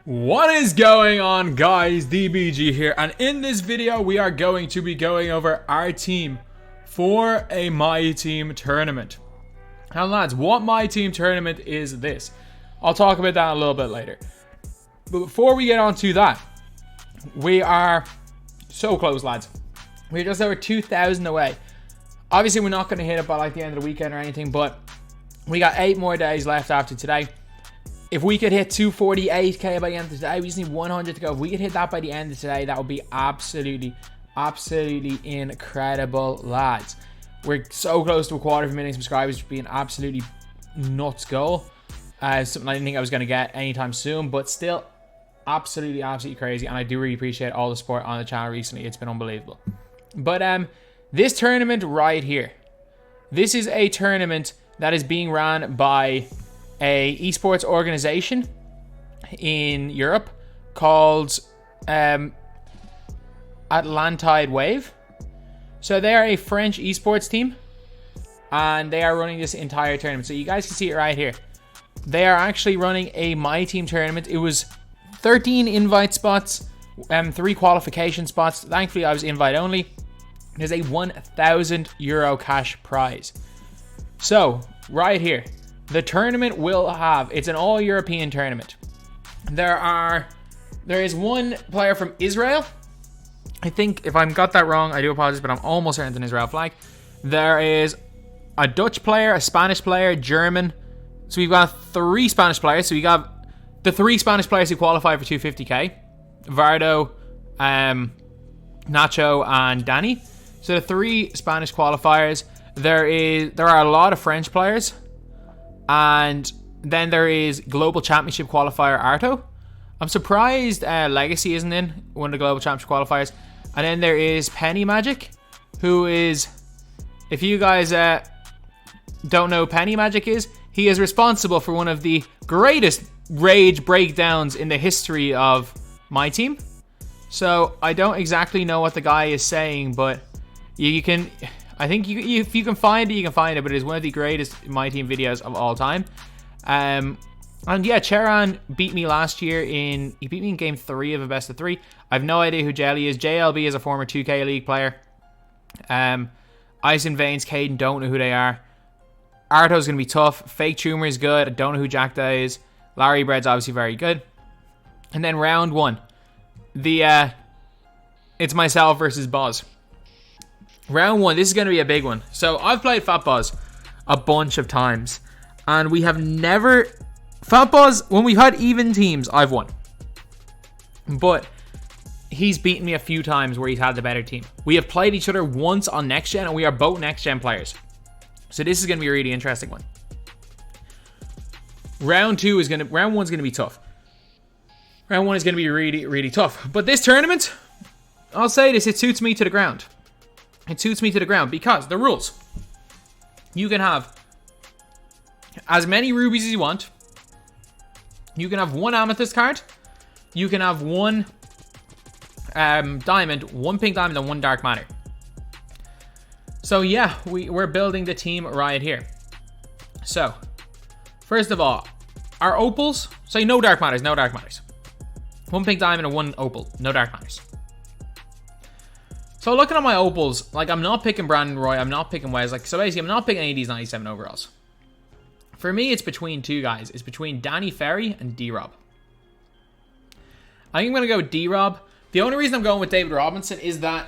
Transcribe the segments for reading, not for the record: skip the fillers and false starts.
What is going on, guys? DBG here, and in this video we are going to be going over our team for a MyTEAM tournament. Now lads, what MyTEAM tournament is this? I'll talk about that a little bit later. But before we get on to that, we are so close, lads. We're just over 2,000 away. Obviously we're not going to hit it by like the end of the weekend or anything, but we got 8 more days left after today. If we could hit 248k by the end of today, we just need 100 to go. If we could hit that by the end of today, that would be absolutely incredible, lads. We're so close to a quarter of a million subscribers, which would be an absolutely nuts goal. Something I didn't think I was going to get anytime soon, but still absolutely crazy. And I do really appreciate all the support on the channel recently. It's been unbelievable. But this tournament right here, this is a tournament that is being ran by a esports organization in Europe called Untitled Wave. So they are a French esports team, and they are running this entire tournament. So you guys can see it right here. They are actually running a MyTEAM tournament. It was 13 invite spots, 3 qualification spots. Thankfully, I was invite only. There's a €1,000 cash prize. So right here, the tournament will have, it's an all-European tournament. There is one player from Israel. I think, if I've got that wrong, I do apologize, but I'm almost certain it's an Israel flag. There is a Dutch player, a Spanish player, German. So we've got 3 Spanish players. So we got the 3 Spanish players who qualify for 250k. Vardo, Nacho, and Danny. So the 3 Spanish qualifiers. There are a lot of French players. And then there is Global Championship qualifier Arto. I'm surprised Legacy isn't in one of the Global Championship qualifiers. And then there is Penny Magic, who is, if you guys don't know who Penny Magic is, he is responsible for one of the greatest rage breakdowns in the history of MyTEAM. So I don't exactly know what the guy is saying, but you can, I think if you can find it, you can find it. But it is one of the greatest MyTEAM videos of all time. And yeah, Charan beat me last year he beat me in game 3 of a best of 3. I have no idea who Jelly is. JLB is a former 2K League player. Ice and Veins, Caden, don't know who they are. Arto's going to be tough. Fake Tumor is good. I don't know who Jackda is. Larry Bread's obviously very good. And then round 1. It's myself versus Boz. Round 1, this is going to be a big one. So I've played Fat Boz a bunch of times. And we have never... Fat Boz, when we've had even teams, I've won. But he's beaten me a few times where he's had the better team. We have played each other once on Next Gen, and we are both Next Gen players. So this is going to be a really interesting one. Round 1's going to be tough. Round 1 is going to be really tough. But this tournament, I'll say this, it suits me to the ground. It suits me to the ground because the rules. You can have as many rubies as you want. You can have 1 amethyst card. You can have 1 diamond, 1 pink diamond, and 1 dark matter. So yeah, we're building the team right here. So, first of all, our opals. Say no dark matters, no dark matters. 1 pink diamond and 1 opal, no dark matters. So looking at my opals, like I'm not picking Brandon Roy, I'm not picking Wes. Like, so basically I'm not picking any of these 97 overalls. For me, it's between 2 guys. It's between Danny Ferry and D-Rob. I think I'm going to go with D-Rob. The only reason I'm going with David Robinson is that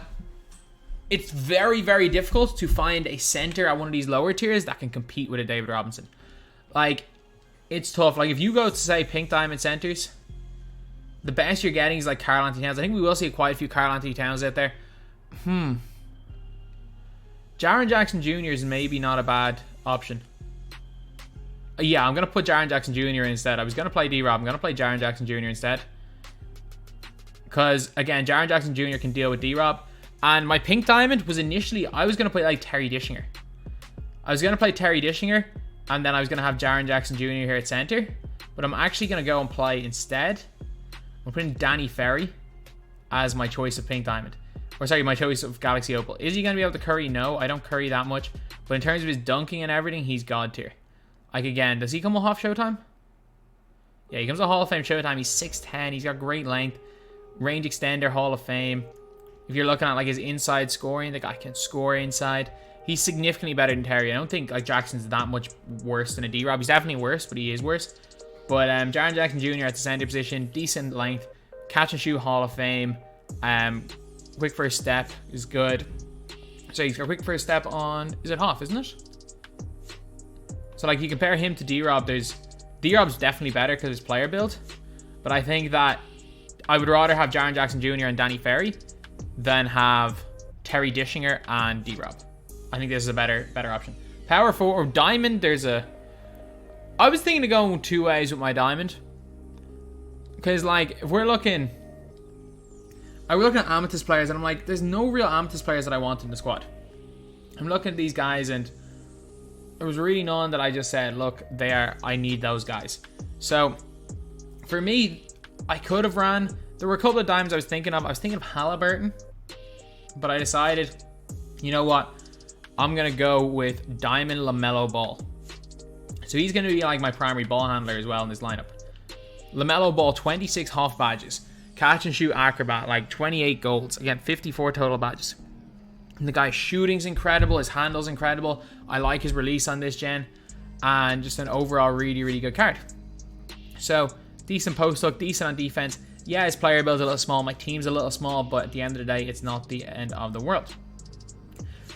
it's very difficult to find a center at one of these lower tiers that can compete with a David Robinson. Like, it's tough. Like, if you go to, say, Pink Diamond centers, the best you're getting is like Karl Anthony Towns. I think we will see quite a few Karl Anthony Towns out there. Jaren Jackson Jr. is maybe not a bad option. Yeah, I'm going to put Jaren Jackson Jr. instead. I was going to play D-Rob. I'm going to play Jaren Jackson Jr. instead. Because, again, Jaren Jackson Jr. can deal with D-Rob. And my pink diamond was initially, I was going to play like Terry Dishinger. I was going to play Terry Dishinger. And then I was going to have Jaren Jackson Jr. here at center. But I'm actually going to go and play instead. I'm putting Danny Ferry as my choice of pink diamond. Or sorry, my choice of Galaxy Opal. Is he going to be able to curry? No, I don't curry that much. But in terms of his dunking and everything, he's God tier. Like, again, does he come off Showtime? Yeah, he comes to Hall of Fame Showtime. He's 6'10". He's got great length. Range extender, Hall of Fame. If you're looking at like his inside scoring, the guy can score inside. He's significantly better than Terry. I don't think like Jackson's that much worse than a D-Rob. He's definitely worse, but he is worse. But Jaren Jackson Jr. at the center position, decent length, catch and shoot, Hall of Fame. Quick first step is good. So he's got quick first step on, is it Hoff, isn't it? So like you compare him to D-Rob, D-Rob's definitely better because his player build. But I think that I would rather have Jaren Jackson Jr. and Danny Ferry than have Terry Dishinger and D-Rob. I think this is a better option. Power forward, or diamond, I was thinking of going 2 ways with my diamond. Because like, if we're looking at Amethyst players, and I'm like, there's no real Amethyst players that I want in the squad. I'm looking at these guys, and there was really none that I just said, look, I need those guys. So, for me, I could have ran. There were a couple of diamonds I was thinking of. I was thinking of Halliburton, but I decided, you know what? I'm going to go with Diamond LaMelo Ball. So he's going to be like my primary ball handler as well in this lineup. LaMelo Ball, 26 Hoff badges. Catch and shoot acrobat, like 28 golds. Again, 54 total badges. And the guy's shooting's incredible. His handle's incredible. I like his release on this gen. And just an overall really, really good card. So, decent post hook, decent on defense. Yeah, his player build's a little small. My team's a little small. But at the end of the day, it's not the end of the world.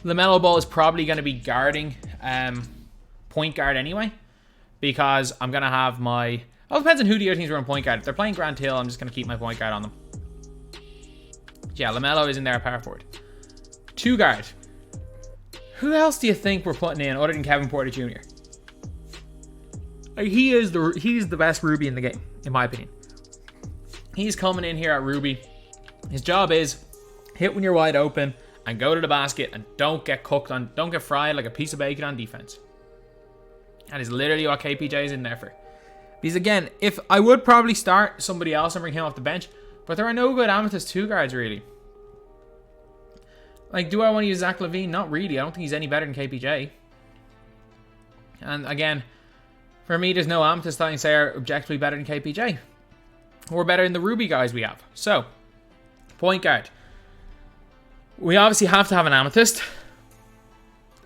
LaMelo Ball is probably going to be guarding point guard anyway. Because I'm going to have my... Oh, it depends on who the other teams are on point guard. If they're playing Grant Hill, I'm just going to keep my point guard on them. Yeah, LaMelo is in there at power forward. 2 guard. Who else do you think we're putting in other than Kevin Porter Jr.? Like, he's the best Ruby in the game, in my opinion. He's coming in here at Ruby. His job is hit when you're wide open and go to the basket and don't get fried like a piece of bacon on defense. That is literally what KPJ is in there for. Because again, if I would probably start somebody else and bring him off the bench, but there are no good Amethyst 2 guards really. Like, do I want to use Zach LaVine? Not really. I don't think he's any better than KPJ. And again, for me, there's no Amethyst that I can say are objectively better than KPJ. Or better than the Ruby guys we have. So, point guard. We obviously have to have an Amethyst.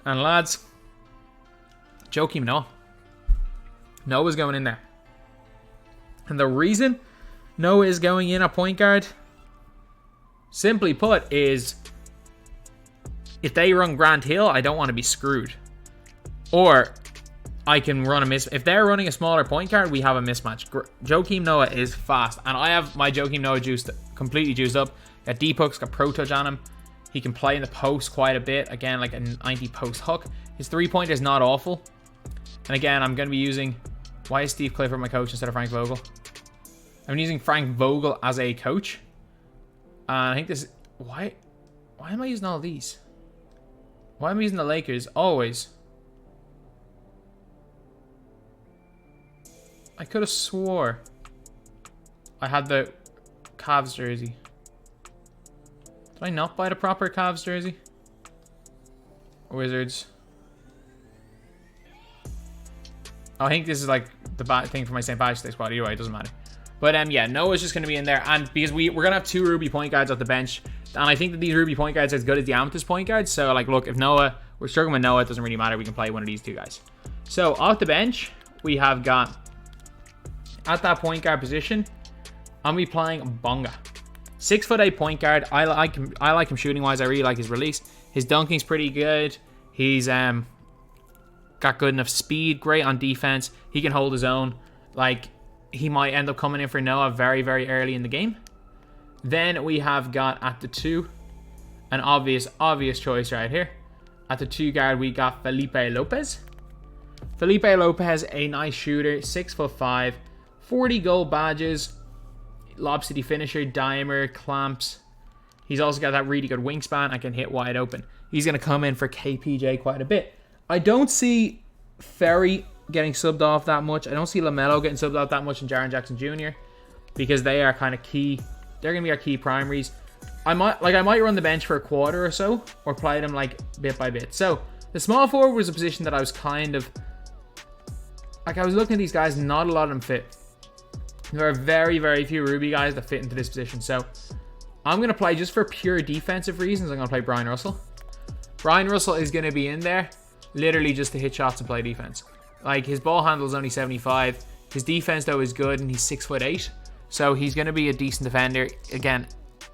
And lads, Joakim Noah. Noah's going in there. And the reason Noah is going in at point guard, simply put, is if they run Grant Hill, I don't want to be screwed. Or I can run a miss. If they're running a smaller point guard, we have a mismatch. Joakim Noah is fast. And I have my Joakim Noah completely juiced up. Got deep hooks, got pro touch on him. He can play in the post quite a bit. Again, like a 90 post hook. His 3-pointer is not awful. And again, I'm going to be using... Why is Steve Clifford my coach instead of Frank Vogel? I'm using Frank Vogel as a coach. And I think this... Why am I using all these? Why am I using the Lakers? Always. I could have swore I had the Cavs jersey. Did I not buy the proper Cavs jersey? Wizards. I think this is like the thing for my St. Patrick's Day squad. Either way, it doesn't matter. But yeah, Noah's just going to be in there. And because we're going to have 2 Ruby point guards off the bench. And I think that these Ruby point guards are as good as the Amethyst point guards. So like, look, if we're struggling with Noah, it doesn't really matter. We can play one of these 2 guys. So off the bench, we have got, at that point guard position, I'm going to be playing Bonga. 6'8" point guard. I like him shooting wise. I really like his release. His dunking's pretty good. He's got good enough speed, great on defense. He can hold his own. Like, he might end up coming in for Noah very, very early in the game. Then we have got at the 2, an obvious choice right here. At the 2 guard, we got Felipe Lopez. Felipe Lopez, a nice shooter, 6'5", 40 gold badges, Lob City finisher, dimer, clamps. He's also got that really good wingspan and can hit wide open. He's going to come in for KPJ quite a bit. I don't see Ferry getting subbed off that much. I don't see LaMelo getting subbed off that much in Jaren Jackson Jr. because they are kind of key. They're going to be our key primaries. I might run the bench for a quarter or so or play them like bit by bit. So the small forward was a position that I was kind of like, I was looking at these guys, not a lot of them fit. There are very, very few Ruby guys that fit into this position. So I'm going to play just for pure defensive reasons. I'm going to play Brian Russell. Brian Russell is going to be in there literally just to hit shots and play defense. Like, his ball handle is only 75. His defense, though, is good, and he's 6'8". So he's going to be a decent defender. Again,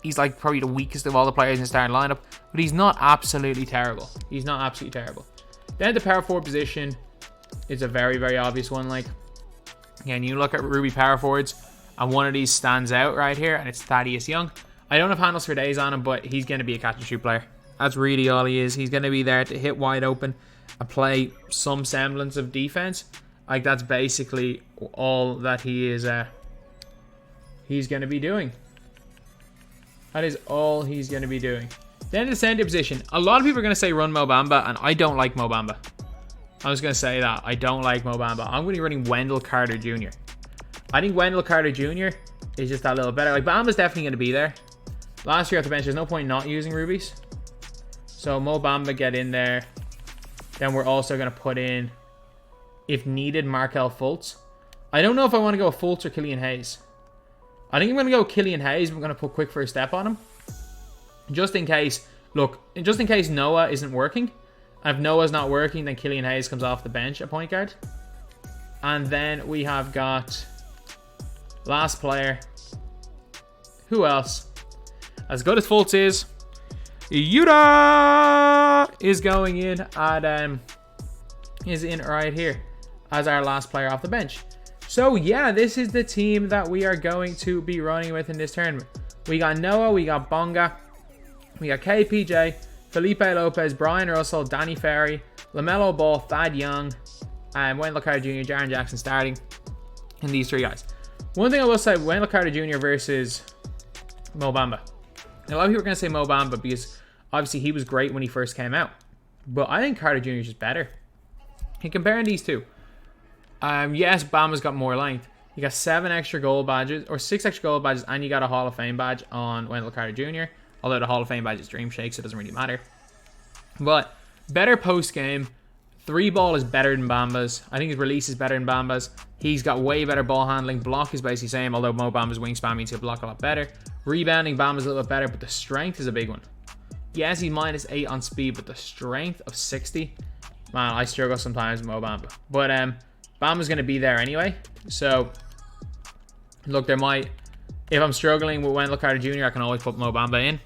he's like probably the weakest of all the players in the starting lineup, but he's not absolutely terrible. He's not absolutely terrible. Then the power forward position is a very, very obvious one. Like, again, you look at Ruby power forwards, and one of these stands out right here, and it's Thaddeus Young. I don't have handles for days on him, but he's going to be a catch and shoot player. That's really all he is. He's going to be there to hit wide open and play some semblance of defense. Like, that's basically all that he is. He's going to be doing. That is all he's going to be doing. Then the center position. A lot of people are going to say run Mo Bamba, and I don't like Mo Bamba. I was going to say that. I don't like Mo Bamba. I'm going to be running Wendell Carter Jr. I think Wendell Carter Jr. is just that little better. Like, Bamba's definitely going to be there. Last year off the bench, there's no point not using rubies. So Mo Bamba, get in there. Then we're also going to put in, if needed, Markel Fultz. I don't know if I want to go Fultz or Killian Hayes. I think I'm going to go Killian Hayes. I'm going to put quick first step on him. Just in case, look, just in case Noah isn't working. And if Noah's not working, then Killian Hayes comes off the bench at point guard. And then we have got last player. Who else? As good as Fultz is, Yuta is going in at is in right here as our last player off the bench. So yeah, this is the team that we are going to be running with in this tournament. We got Noah, we got Bonga, we got KPJ, Felipe Lopez, Brian Russell, Danny Ferry, LaMelo Ball, Thad Young, and Wendell Carter Jr., Jaren Jackson starting, and these three guys. One thing I will say, Wendell Carter Jr. versus Mo Bamba. A lot of people are going to say Mo Bamba because obviously he was great when he first came out. But I think Carter Jr. is just better. And comparing these two, yes, Bama's got more length. You got 7 extra gold badges, or 6 extra gold badges, and you got a Hall of Fame badge on Wendell Carter Jr. Although the Hall of Fame badge is Dream Shake, so it doesn't really matter. But better post game. 3-ball is better than Bamba's. I think his release is better than Bamba's. He's got way better ball handling. Block is basically the same, although Mo Bamba's wingspan means he'll block a lot better. Rebounding, Bamba's a little bit better, but the strength is a big one. Yes, he's -8 on speed, but the strength of 60. Man, I struggle sometimes with Mo Bamba. But Bamba's going to be there anyway. So, look, there might... If I'm struggling with Wendell Carter Jr., I can always put Mo Bamba in.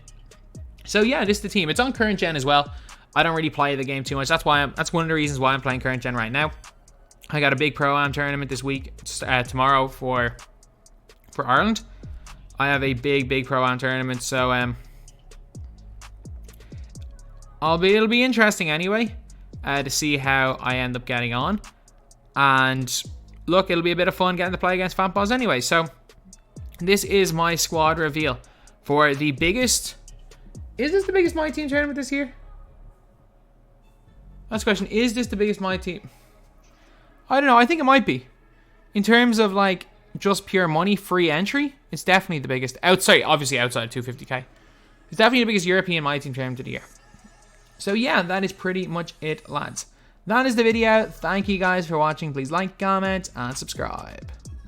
So, yeah, this is the team. It's on current gen as well. I don't really play the game too much. That's one of the reasons why I'm playing current gen right now. I got a big Pro-Am tournament this week, tomorrow for Ireland. I have a big Pro-Am tournament, so it'll be interesting anyway to see how I end up getting on. And look, it'll be a bit of fun getting to play against Fantballs anyway. So this is my squad reveal for the biggest... Is this the biggest MyTEAM tournament this year? Last question, is this the biggest MyTEAM? I don't know, I think it might be. In terms of like just pure money, free entry, it's definitely the biggest. Obviously outside of 250k. It's definitely the biggest European MyTEAM tournament of the year. So yeah, that is pretty much it, lads. That is the video. Thank you guys for watching. Please like, comment, and subscribe.